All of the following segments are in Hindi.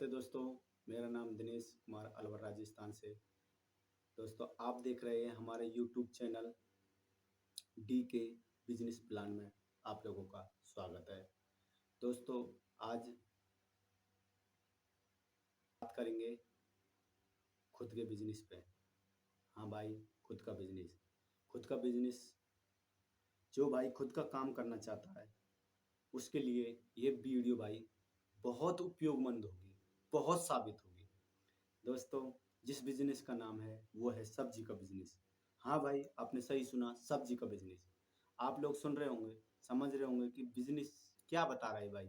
नमस्ते दोस्तों। मेरा नाम दिनेश कुमार अलवर राजस्थान से। दोस्तों आप देख रहे हैं हमारे यूट्यूब चैनल डी के बिजनेस प्लान में आप लोगों का स्वागत है। दोस्तों आज बात करेंगे खुद के बिजनेस पे। हाँ भाई, खुद का बिजनेस। खुद का बिजनेस जो भाई खुद का काम करना चाहता है उसके लिए ये वीडियो भाई बहुत उपयोगमंद होगी, बहुत साबित होगी। दोस्तों जिस बिजनेस का नाम है वो है सब्जी का बिजनेस। हाँ भाई, आपने सही सुना, सब्जी का बिजनेस। आप लोग सुन रहे होंगे, समझ रहे होंगे कि बिजनेस क्या बता रहा है भाई।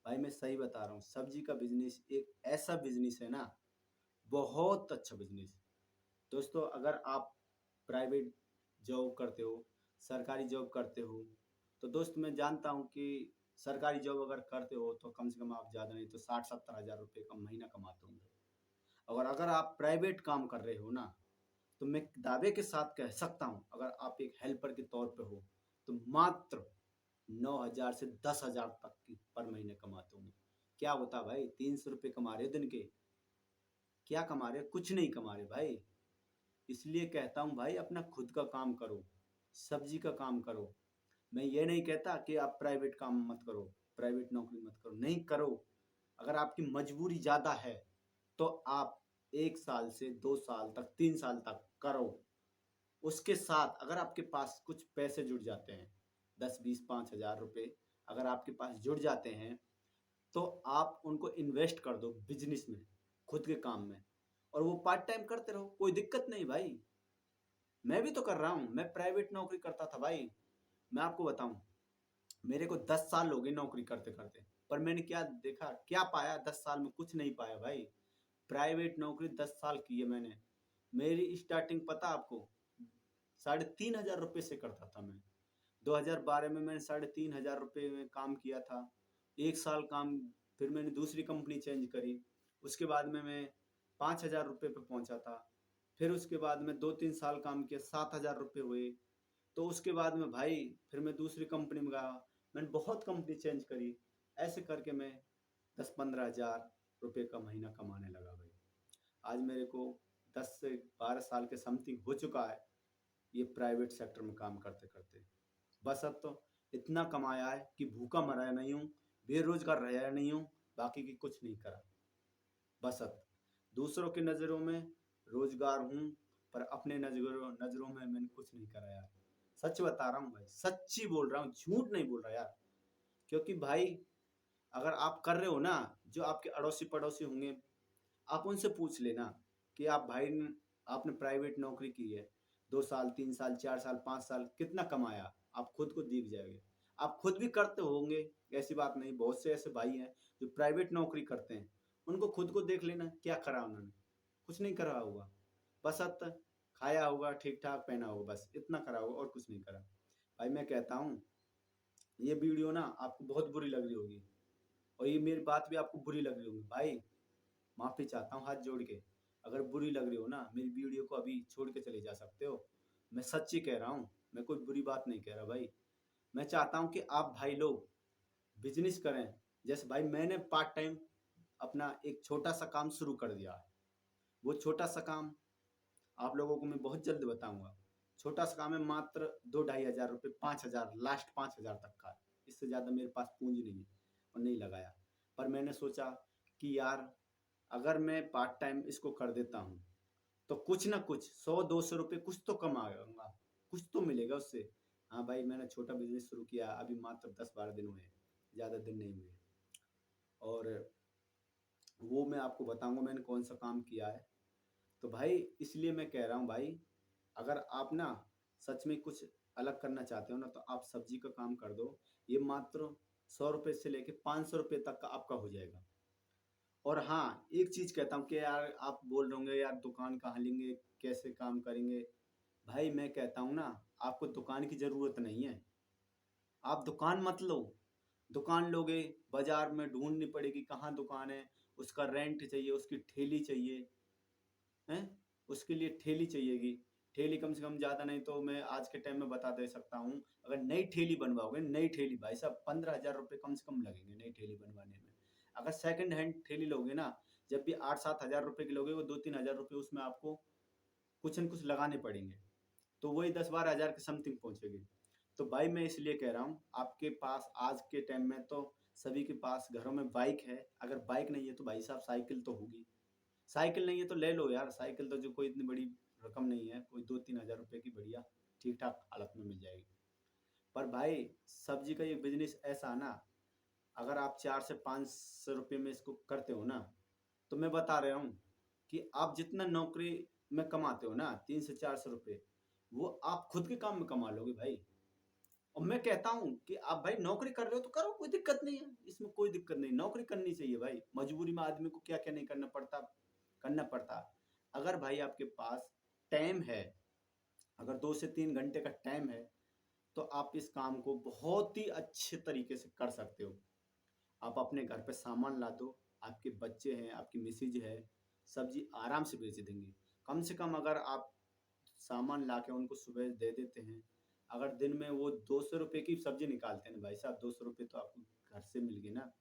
भाई मैं सही बता रहा हूँ, सब्जी का बिजनेस एक ऐसा बिजनेस है ना, बहुत अच्छा बिजनेस। दोस्तों अगर आप प्राइवेट जॉब करते हो, सरकारी जॉब करते हो, तो दोस्त मैं जानता हूँ कि सरकारी जॉब अगर करते हो तो कम से कम आप ज़्यादा नहीं तो 60-70 हज़ार रुपये का महीना कमाते होंगे। और अगर आप प्राइवेट काम कर रहे हो ना, तो मैं दावे के साथ कह सकता हूँ अगर आप एक हेल्पर के तौर पे हो तो मात्र 9 हज़ार से 10 हज़ार तक की पर महीने कमाते होंगे। क्या होता भाई, 300 रुपये कमा रहे हो दिन के। क्या कमा रहे हो? कुछ नहीं कमा रहे भाई। इसलिए कहता हूँ भाई अपना खुद का काम करो, सब्जी का काम करो। मैं ये नहीं कहता कि आप प्राइवेट काम मत करो, प्राइवेट नौकरी मत करो, नहीं करो। अगर आपकी मजबूरी ज़्यादा है तो आप 1 साल से 2 साल तक 3 साल तक करो। उसके साथ अगर आपके पास कुछ पैसे जुड़ जाते हैं, 10-20-5 हज़ार रुपये अगर आपके पास जुड़ जाते हैं तो आप उनको इन्वेस्ट कर दो बिजनेस में, खुद के काम में, और वो पार्ट टाइम करते रहो, कोई दिक्कत नहीं भाई। मैं भी तो कर रहा हूँ, मैं प्राइवेट नौकरी करता था भाई। मैं आपको बताऊं, मेरे को 10 साल हो गए नौकरी करते करते, पर मैंने क्या देखा, क्या पाया? 10 साल में कुछ नहीं पाया भाई। प्राइवेट नौकरी 10 साल की है मैंने। मेरी स्टार्टिंग पता आपको 3,500 रुपये से करता था मैं। 2012 में मैंने 3,500 रुपये में काम किया था। 1 साल काम, फिर मैंने दूसरी कंपनी चेंज करी। उसके बाद में मैं 5,000 रुपये पे पहुंचा था। फिर उसके बाद में 2-3 साल काम किया, 7,000 रुपये हुए। तो उसके बाद में भाई फिर मैं दूसरी कंपनी में गया। मैंने बहुत कंपनी चेंज करी। ऐसे करके मैं 10-15 हज़ार रुपये का महीना कमाने लगा भाई। आज मेरे को 10 से 12 साल के समथिंग हो चुका है ये प्राइवेट सेक्टर में काम करते करते। बस अब तो इतना कमाया है कि भूखा मरा नहीं हूँ, बेरोजगार रहा नहीं हूँ, बाकी की कुछ नहीं करा। बस अब दूसरों की नज़रों में रोजगार हूँ, पर अपने नजरों नज़रों में मैंने कुछ नहीं करा यार। सच बता रहा हूँ भाई, सच्ची बोल रहा हूँ, झूठ नहीं बोल रहा यार। क्योंकि भाई अगर आप कर रहे हो ना, जो आपके अड़ोसी पड़ोसी होंगे, आप उनसे पूछ लेना कि आप भाई आपने प्राइवेट नौकरी की है, 2 साल 3 साल 4 साल 5 साल कितना कमाया, आप खुद को दिख जाएंगे। आप खुद भी करते होंगे, ऐसी बात नहीं, बहुत से ऐसे भाई हैं जो प्राइवेट नौकरी करते हैं। उनको खुद को देख लेना, क्या करा उन्होंने? कुछ नहीं करा होगा। बस अब तक खाया होगा, ठीक ठाक पहना होगा, बस इतना करा होगा और कुछ नहीं करा। भाई मैं कहता हूँ ये वीडियो ना आपको बहुत बुरी लग रही होगी, और ये मेरी बात भी आपको बुरी लग रही होगी भाई। माफ़ी चाहता हूँ हाथ जोड़ के। अगर बुरी लग रही हो ना, मेरी वीडियो को अभी छोड़ के चले जा सकते हो। मैं सच्ची कह रहा हूँ, मैं कोई बुरी बात नहीं कह रहा भाई। मैं चाहता हूँ कि आप भाई लोग बिजनेस करें। जैसे भाई मैंने पार्ट टाइम अपना एक छोटा सा काम शुरू कर दिया है। वो छोटा सा काम आप लोगों को मैं बहुत जल्द बताऊंगा। छोटा सा काम है, मात्र 2-2.5 हज़ार रुपये, 5 हज़ार, लास्ट 5 हज़ार तक का। इससे ज़्यादा मेरे पास पूंजी नहीं है और नहीं लगाया। पर मैंने सोचा कि यार अगर मैं पार्ट टाइम इसको कर देता हूँ तो कुछ ना कुछ 100-200 रुपये कुछ तो कमाऊंगा, कुछ तो मिलेगा उससे। हाँ भाई, मैंने छोटा बिजनेस शुरू किया, अभी मात्र 10-12 दिन हुए, ज़्यादा दिन नहीं हुए। और वो मैं आपको बताऊंगा मैंने कौन सा काम किया है। तो भाई इसलिए मैं कह रहा हूँ भाई, अगर आप ना सच में कुछ अलग करना चाहते हो ना, तो आप सब्जी का काम कर दो। ये मात्र 100 रुपये से लेके 500 रुपये तक का आपका हो जाएगा। और हाँ, एक चीज़ कहता हूँ कि यार आप बोल रहे होंगे यार दुकान कहाँ लेंगे, कैसे काम करेंगे। भाई मैं कहता हूँ ना, आपको दुकान की ज़रूरत नहीं है। आप दुकान मत लो। दुकान लोगे, बाजार में ढूंढनी पड़ेगी कहाँ दुकान है, उसका रेंट चाहिए, उसकी ठेली चाहिए, हैं? उसके लिए ठेली चाहिएगी। ठेली कम से कम ज़्यादा नहीं तो मैं आज के टाइम में बता दे सकता हूँ, अगर नई ठेली बनवाओगे, नई ठेली भाई साहब 15,000 रुपये कम से कम लगेंगे नई ठेली बनवाने में। अगर सेकंड हैंड ठेली लोगे ना, जब भी 8-7 हज़ार रुपये की लोगे, वो 2-3 हज़ार रुपये उसमें आपको कुछ न कुछ लगाने पड़ेंगे, तो वही 10-12 हज़ार के समथिंग पहुंचेगी। तो भाई मैं इसलिए कह रहा हूँ, आपके पास आज के टाइम में तो सभी के पास घरों में बाइक है, अगर बाइक नहीं है तो भाई साहब साइकिल तो होगी। साइकिल नहीं है तो ले लो यार, साइकिल तो जो कोई इतनी बड़ी रकम नहीं है, कोई 2-3 हज़ार रुपये की बढ़िया ठीक ठाक हालत में मिल जाएगी। पर भाई सब्जी का ये बिजनेस ऐसा ना, अगर आप 4 से 5 रुपये में इसको करते हो ना, तो मैं बता रहा हूँ कि आप जितना नौकरी में कमाते हो ना 300 से 400 रुपये, वो आप खुद के काम में कमा लोगे भाई। और मैं कहता हूँ कि आप भाई नौकरी कर रहे हो तो करो, कोई दिक्कत नहीं है, इसमें कोई दिक्कत नहीं, नौकरी करनी चाहिए भाई। मजबूरी में आदमी को क्या क्या नहीं करना पड़ता। अगर भाई आपके पास टाइम है, अगर 2 से 3 घंटे का टाइम है, तो आप इस काम को बहुत ही अच्छे तरीके से कर सकते हो। आप अपने घर पे सामान ला दो, आपके बच्चे हैं, आपकी मिसेज है, सब्जी आराम से बेच देंगे। कम से कम अगर आप सामान ला के उनको सुबह दे देते हैं, अगर दिन में वो 200 रुपये की सब्जी निकालते हैं ना भाई साहब, 200 रुपये तो आपको घर से मिल गए ना,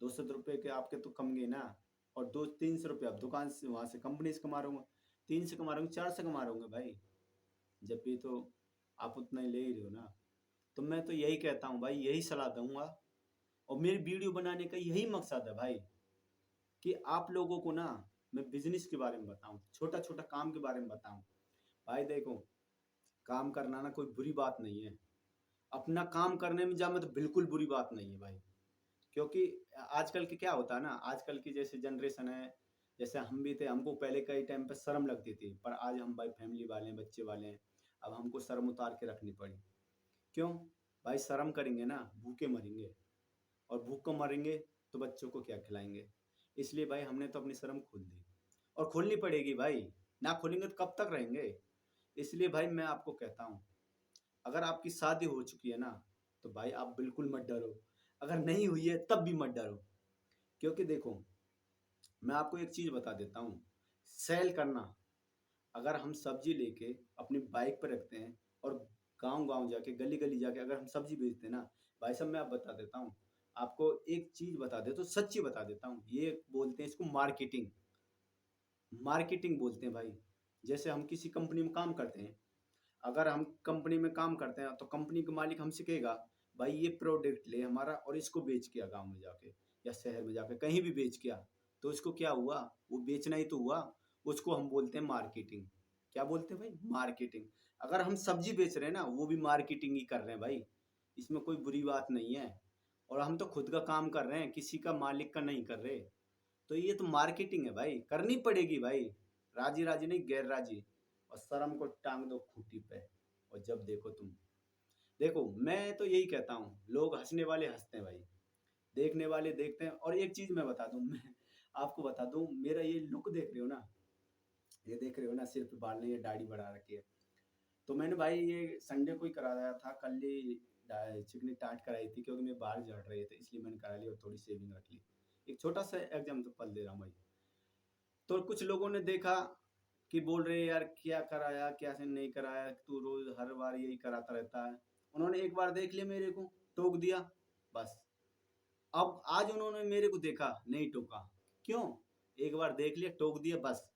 200 रुपये के आपके तो कम गए ना। और 200-300 रुपये आप दुकान से वहाँ से कंपनी से कमा रहे होंगे, 3 से कमा रहे होंगे, 4 से कमा रहे होंगे भाई, जब भी तो आप उतना ही ले ही रहे हो ना। तो मैं तो यही कहता हूँ भाई, यही सलाह दूंगा, और मेरी वीडियो बनाने का यही मकसद है भाई, कि आप लोगों को ना मैं बिजनेस के बारे में बताऊं, छोटा छोटा काम के बारे में बताऊं। भाई देखो, काम करना ना कोई बुरी बात नहीं है, अपना काम करने में जामे तो बिल्कुल बुरी बात नहीं है भाई। क्योंकि आजकल के क्या होता है ना, आजकल की जैसे जनरेशन है, जैसे हम भी थे, हमको पहले कई टाइम पे शर्म लगती थी, पर आज हम भाई फैमिली वाले हैं, बच्चे वाले हैं, अब हमको शर्म उतार के रखनी पड़ी। क्यों? भाई शर्म करेंगे ना भूखे मरेंगे, और भूख को मरेंगे तो बच्चों को क्या खिलाएंगे। इसलिए भाई हमने तो अपनी शर्म खोल दी, और खोलनी पड़ेगी भाई, ना खोलेंगे तो कब तक रहेंगे। इसलिए भाई मैं आपको कहता हूँ, अगर आपकी शादी हो चुकी है ना, तो भाई आप बिल्कुल मत डरो, अगर नहीं हुई है तब भी मत डरो। क्योंकि देखो, मैं आपको एक चीज बता देता हूँ, सेल करना, अगर हम सब्जी लेके अपनी बाइक पर रखते हैं, और गांव गांव जाके गली गली जाके अगर हम सब्जी बेचते हैं ना, भाई साहब मैं आप बता देता हूँ, आपको एक चीज बता देता हूँ, सच्ची बता देता हूँ, ये बोलते हैं इसको मार्केटिंग। मार्केटिंग बोलते हैं भाई। जैसे हम किसी कंपनी में काम करते हैं, अगर हम कंपनी में काम करते हैं तो कंपनी का मालिक हमसे कहेगा, भाई ये प्रोडक्ट ले हमारा और इसको बेच के आ गाँव में जाके, या शहर में जाके कहीं भी बेच के आ। तो इसको क्या हुआ, वो बेचना ही तो हुआ। उसको हम बोलते हैं मार्केटिंग। क्या बोलते हैं भाई? मार्केटिंग। अगर हम सब्जी बेच रहे हैं ना, वो भी मार्केटिंग ही कर रहे हैं भाई, इसमें कोई बुरी बात नहीं है। और हम तो खुद का काम कर रहे हैं, किसी का मालिक का नहीं कर रहे। तो ये तो मार्केटिंग है भाई, करनी पड़ेगी भाई, राजी राजी नहीं गैर राजी। और शर्म को टांग दो खूंटी पे, और जब देखो तुम देखो, मैं तो यही कहता हूँ, लोग हंसने वाले हंसते हैं भाई, देखने वाले देखते हैं। और एक चीज मैं बता दूं, मैं आपको बता दूं, मेरा ये लुक देख रहे हो ना, ये देख रहे हो ना, सिर्फ बाल नहीं, ये दाढ़ी बढ़ा रखी है। तो मैंने भाई ये संडे को ही कराया था, कल ही चिकनी टाट कराई थी, क्योंकि मेरे बाल झड़ रहे थे, इसलिए मैंने करा ली और थोड़ी सेविंग रख ली। एक छोटा सा एग्जाम तो पल दे रहा हूँ भाई। तो कुछ लोगों ने देखा कि बोल रहे यार क्या कराया, क्या से नहीं कराया, तू रोज हर बार यही कराता रहता है। उन्होंने एक बार देख लिया मेरे को, टोक दिया, बस। अब आज उन्होंने मेरे को देखा, नहीं टोका। क्यों? एक बार देख लिया, टोक दिया, बस।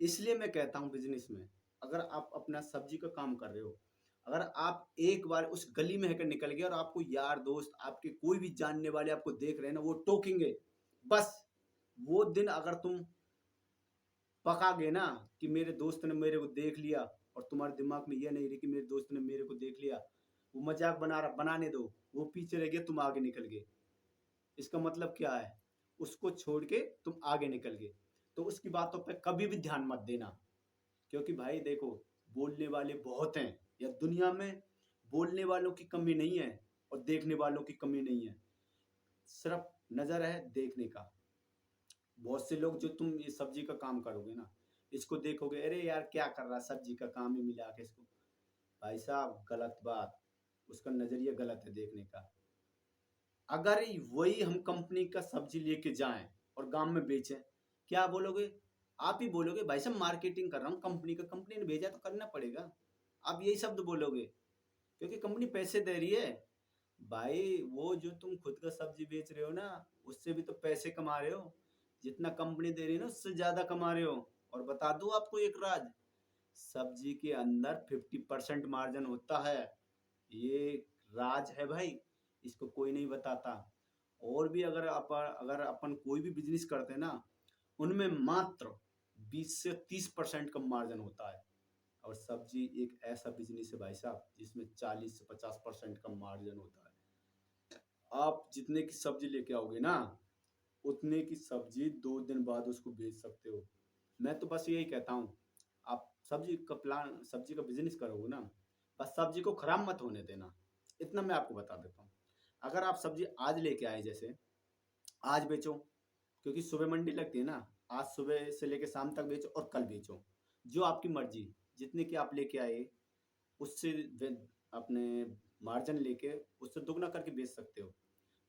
इसलिए मैं कहता हूँ, बिजनेस में अगर आप अपना सब्जी का काम कर रहे हो, अगर आप एक बार उस गली में होकर निकल गए और आपको यार दोस्त, आपके कोई भी जानने वाले आपको देख रहे हैं ना, वो टोकेंगे, बस। वो दिन अगर तुम पका गए ना, कि मेरे दोस्त ने मेरे को देख लिया, और तुम्हारे दिमाग में ये नहीं रही कि मेरे दोस्त ने मेरे को देख लिया, वो मजाक बना रहा, बनाने दो, वो पीछे रह गया, तुम आगे निकल गए। इसका मतलब क्या है? उसको छोड़ के तुम आगे निकल गए। तो उसकी बातों पे कभी भी ध्यान मत देना। क्योंकि भाई देखो, बोलने वाले बहुत हैं, या दुनिया में बोलने वालों की कमी नहीं है, और देखने वालों की कमी नहीं है, सिर्फ नजर है देखने का। बहुत से लोग, जो तुम ये सब्जी का काम करोगे ना, इसको देखोगे, अरे यार क्या कर रहा, सब्जी का काम ही मिला के इसको। भाई साहब गलत बात, उसका नजरिया गलत है देखने का। अगर वही हम कंपनी का सब्जी लेके जाएं और गांव में बेचें, क्या बोलोगे? आप ही बोलोगे, भाई साहब मार्केटिंग कर रहा हूँ कंपनी का, कंपनी ने भेजा तो करना पड़ेगा। आप यही शब्द बोलोगे, क्योंकि कंपनी पैसे दे रही है। भाई वो जो तुम खुद का सब्जी बेच रहे हो ना, उससे भी तो पैसे कमा रहे हो। जितना कंपनी दे रही है ना उससे ज्यादा कमा रहे हो। और बता दूं आपको एक राज, सब्जी के अंदर 50% मार्जिन होता है। ये राज है भाई, इसको कोई नहीं बताता। और भी अगर अपन कोई भी बिजनेस करते हैं ना, उनमें मात्र 20 से 30% का मार्जिन होता है। और सब्जी एक ऐसा बिजनेस है भाई साहब जिसमें 40 से 50% का मार्जिन होता है। आप जितने की सब्जी लेके आओगे ना, उतने की सब्जी 2 दिन बाद उसको बेच सकते हो। मैं तो बस यही कहता हूँ, आप सब्जी का बिजनेस करोगे ना, बस सब्जी को खराब मत होने देना। इतना मैं आपको बता देता हूँ। अगर आप सब्जी आज लेके आए, जैसे आज बेचो, क्योंकि सुबह मंडी लगती है ना, आज सुबह से लेके शाम तक बेचो और कल बेचो, जो आपकी मर्जी। जितने की आप लेके आए उससे अपने मार्जिन लेके उससे दुगना करके बेच सकते हो।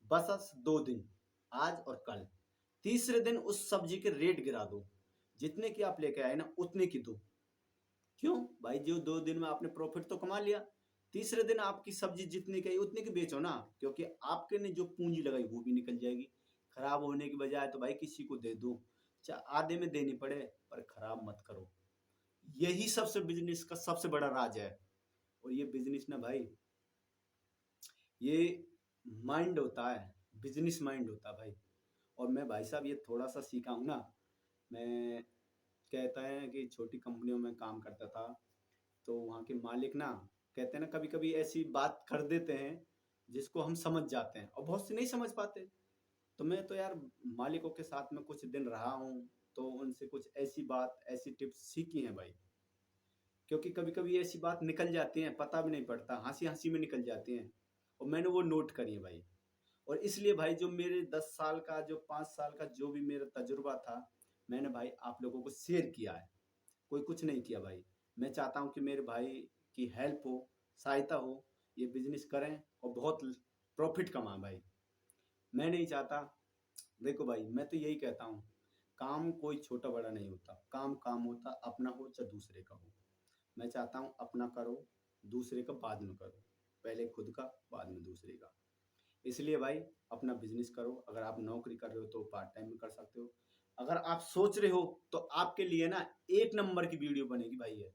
बस 2 दिन, आज और कल। तीसरे दिन उस सब्जी के रेट गिरा दो, जितने की आप लेके आए ना उतने की दो। क्यों भाई, जो 2 दिन में आपने प्रॉफिट तो कमा लिया, तीसरे दिन आपकी सब्जी जितने की आई उतने की बेचो ना, क्योंकि आपके ने जो पूंजी लगाई वो भी निकल जाएगी। खराब होने की बजाय तो भाई किसी को दे दो, चाहे आधे में देनी पड़े, पर खराब मत करो। यही सबसे बिजनेस का सबसे बड़ा राज है। और ये बिजनेस ना भाई, ये माइंड होता है, बिजनेस माइंड होता है भाई। और मैं भाई साहब ये थोड़ा सा सीखा हूँ ना। मैं, कहता है कि छोटी कंपनियों में काम करता था, तो वहाँ के मालिक ना कहते हैं ना, कभी कभी ऐसी बात कर देते हैं जिसको हम समझ जाते हैं और बहुत से नहीं समझ पाते। तो मैं तो यार मालिकों के साथ में कुछ दिन रहा हूँ, तो उनसे कुछ ऐसी बात, ऐसी टिप्स सीखी हैं भाई। क्योंकि कभी कभी ऐसी बात निकल जाती हैं, पता भी नहीं पड़ता, हंसी हंसी में निकल जाती हैं, और मैंने वो नोट करी है भाई। और इसलिए भाई जो मेरे 10 साल का, जो 5 साल का जो भी मेरा तजुर्बा था, मैंने भाई आप लोगों को शेयर किया है। कोई कुछ नहीं किया भाई। मैं चाहता हूँ कि मेरे भाई की हेल्प हो, सहायता हो, ये बिजनेस करें और बहुत प्रॉफिट कमाएं भाई। मैं नहीं चाहता, देखो भाई मैं तो यही कहता हूँ, काम कोई छोटा बड़ा नहीं होता, काम काम होता, अपना हो चाहे दूसरे का हो। मैं चाहता हूँ अपना करो, दूसरे का बाद में करो। पहले खुद का, बाद में दूसरे का। इसलिए भाई अपना बिजनेस करो। अगर आप नौकरी कर रहे हो तो पार्ट टाइम में कर सकते हो। अगर आप सोच रहे हो तो आपके लिए ना एक नंबर की वीडियो बनेगी भाई ये।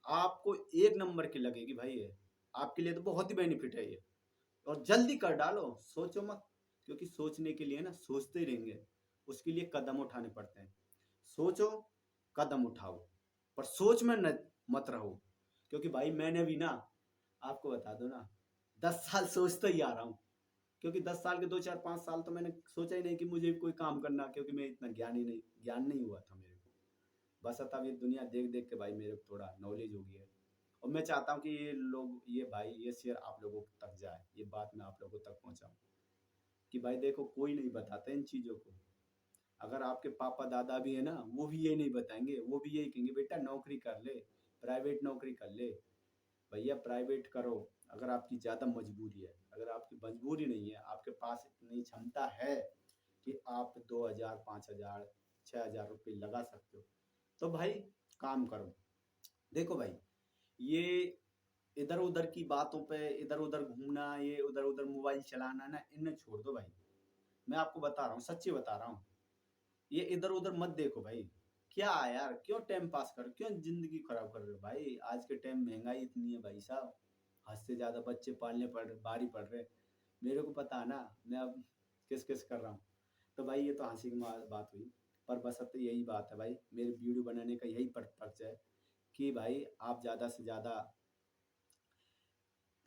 आपको एक नंबर की लगेगी भाई ये। आपके लिए तो बहुत ही बेनिफिट है ये। और जल्दी कर डालो, सोचो मत। क्योंकि सोचने के लिए ना सोचते ही रहेंगे, उसके लिए कदम उठाने पड़ते हैं। सोचो, कदम उठाओ, पर सोच में न मत रहो। क्योंकि भाई मैंने भी ना, आपको बता दो ना, 10 साल सोचता ही आ रहा हूँ। क्योंकि 10 साल के 2 4 5 साल तो मैंने सोचा ही नहीं कि मुझे भी कोई काम करना, क्योंकि मैं इतना ज्ञान नहीं हुआ था मेरे को। बस अब ये दुनिया देख देख के भाई मेरे को थोड़ा नॉलेज हो गया है। और मैं चाहता हूँ कि ये लोग, ये भाई, ये शेयर आप लोगों तक जाए, ये बात मैं आप लोगों तक पहुँचाऊँ। कि भाई देखो, कोई नहीं बताता इन चीज़ों को। अगर आपके पापा दादा भी है ना, वो भी ये नहीं बताएंगे, वो भी यही कहेंगे बेटा नौकरी कर ले, प्राइवेट नौकरी कर ले। भैया प्राइवेट करो अगर आपकी ज़्यादा मजबूरी है। अगर आपकी मजबूरी नहीं है, आपके पास इतनी क्षमता है कि आप 2,000 5,000 6,000 रुपये लगा सकते हो, तो भाई काम करो। देखो भाई, ये इधर उधर की बातों पे इधर उधर घूमना, ये उधर उधर मोबाइल चलाना ना, इन्हें छोड़ दो भाई। मैं आपको बता रहा हूँ, सच्ची बता रहा हूँ। ये इधर उधर मत देखो भाई। क्या है यार, क्यों टाइम पास कर, क्यों जिंदगी खराब कर रहे हो भाई। आज के टाइम महंगाई इतनी है भाई साहब, हद से ज्यादा बच्चे पालने पड़ रहे, भारी पड़ रहे। मेरे को पता है ना, मैं अब किस किस कर रहा हूँ। तो भाई ये तो हंसी की बात हुई। पर बस अब तो यही बात है भाई, मेरे वीडियो बनाने का यही पर्पज है कि भाई आप ज़्यादा से ज़्यादा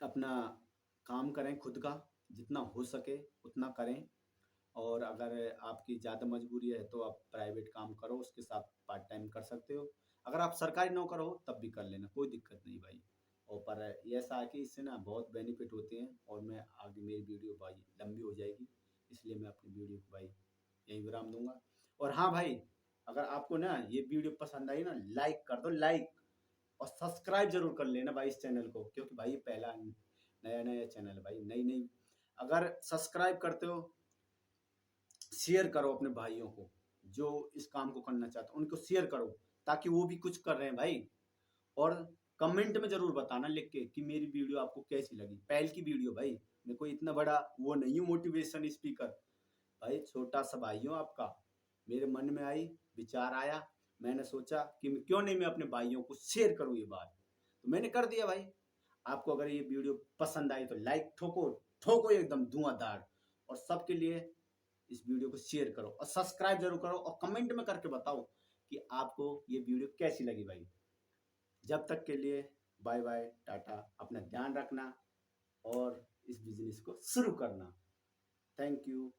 अपना काम करें खुद का, जितना हो सके उतना करें। और अगर आपकी ज़्यादा मजबूरी है तो आप प्राइवेट काम करो, उसके साथ पार्ट टाइम कर सकते हो। अगर आप सरकारी नौकर हो तब भी कर लेना, कोई दिक्कत नहीं भाई। और पर ये ऐसा है कि इससे ना बहुत बेनिफिट होते हैं। और मैं आगे, मेरी वीडियो भाई लंबी हो जाएगी, इसलिए मैं अपनी वीडियो को भाई यहीं विराम दूंगा। और हाँ भाई, अगर आपको ना ये वीडियो पसंद आई ना, लाइक कर दो, लाइक। और सब्सक्राइब जरूर कर लेना भाई इस चैनल को, क्योंकि भाई ये पहला नया नया चैनल है भाई, नई नई। अगर सब्सक्राइब करते हो, शेयर करो अपने भाइयों को, जो इस काम को करना चाहते हो उनको शेयर करो, ताकि वो भी कुछ कर रहे हैं भाई। और कमेंट में जरूर बताना लिख के कि मेरी वीडियो आपको कैसी लगी, पहल की वीडियो भाई। मैं कोई इतना बड़ा वो नहीं हूँ मोटिवेशन स्पीकर, भाई छोटा सा भाई हूँ आपका। मेरे मन में आई, विचार आया, मैंने सोचा कि क्यों नहीं मैं अपने भाइयों को शेयर करूं ये बात, तो मैंने कर दिया भाई। आपको अगर ये वीडियो पसंद आई तो लाइक ठोको, ठोको एकदम धुआंधार, और सबके लिए इस वीडियो को शेयर करो और सब्सक्राइब जरूर करो और कमेंट में करके बताओ कि आपको ये वीडियो कैसी लगी भाई। जब तक के लिए बाय बाय, टाटा, अपना ध्यान रखना और इस बिजनेस को शुरू करना। Thank you.